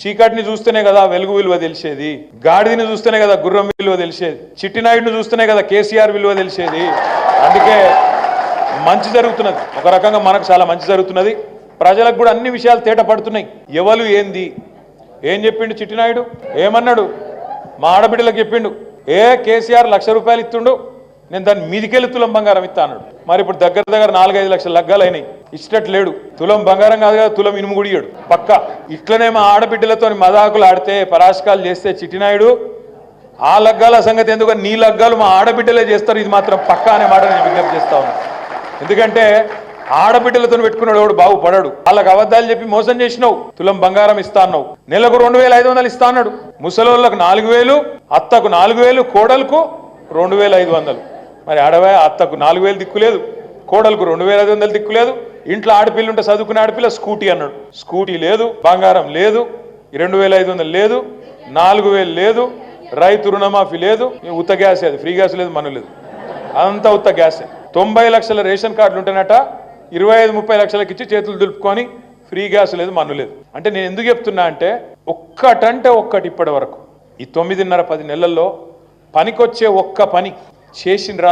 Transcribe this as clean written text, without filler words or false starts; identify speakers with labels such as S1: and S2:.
S1: చీకటిని చూస్తేనే కదా వెలుగు విలువ తెలిసేది, గాడిదని చూస్తేనే కదా గుర్రం విలువ తెలిసేది, చిట్టినాయుడిని చూస్తేనే కదా కేసీఆర్ విలువ తెలిసేది. అందుకే మంచి జరుగుతున్నది, ఒక రకంగా మనకు చాలా మంచి జరుగుతున్నది. ప్రజలకు కూడా అన్ని విషయాలు తేట పడుతున్నాయి. ఎవరు ఏంది ఏం చెప్పిండు చిట్టినాయుడు, ఏమన్నాడు మా ఆడబిడ్డలకు చెప్పిండు, కేసీఆర్ ₹1,00,000 ఇస్తుండు, నేను దాన్ని మీదికెళ్ళి తులం బంగారం ఇస్తా అన్నాడు. మరి ఇప్పుడు దగ్గర దగ్గర 4-5 లక్షల లగ్గాలు అయినాయి. ఇష్టట్ లేడు, తులం బంగారం కాదు కదా, తులం ఇనుము కూడా ఇయ్యడు పక్క. ఇట్లనే మా ఆడబిడ్డలతో మదాకులు ఆడితే పరాశకాలు చేస్తే చిట్టినాయుడు ఆ లగ్గాల సంగతి ఎందుకు, నీ లగ్గాలు మా ఆడబిడ్డలే చేస్తారు, ఇది మాత్రం పక్క అనే మాట నేను విజ్ఞప్తి చేస్తా ఉన్నాను. ఎందుకంటే ఆడబిడ్డలతో పెట్టుకున్నాడు వాడు బాగుపడాడు. వాళ్ళకి అబద్ధాలు చెప్పి మోసం చేసినావు, తులం బంగారం ఇస్తా అన్నావు, నెలకు 2,500 ఇస్తా అన్నాడు. ముసలోళ్ళకు 4,000, అత్తకు 4,000, కోడలకు 2,500. మరి ఆడవే అత్తకు 4,000 దిక్కులేదు, కోడలకు 2,500 దిక్కులేదు. ఇంట్లో ఆడపిల్ల ఉంటే చదువుకునే ఆడపిల్ల స్కూటీ అన్నాడు, స్కూటీ లేదు, బంగారం లేదు, 2,500 లేదు, 4,000 లేదు, రైతు రుణమాఫీ లేదు, ఉత్త గ్యాస్, అది ఫ్రీ గ్యాస్ లేదు, మన లేదు, అంతా ఉత్త గ్యాసే. 90 లక్షల రేషన్ కార్డులు ఉంటేనట 25-30 లక్షలకి ఇచ్చి చేతులు దులుపుకొని ఫ్రీ గ్యాస్ లేదు, మన్ను లేదు. అంటే నేను ఎందుకు చెప్తున్నా అంటే ఒక్కటంటే ఒక్కటి ఇప్పటి వరకు ఈ 9.5-10 నెలల్లో పనికొచ్చే ఒక్క పని చేసిండ్రా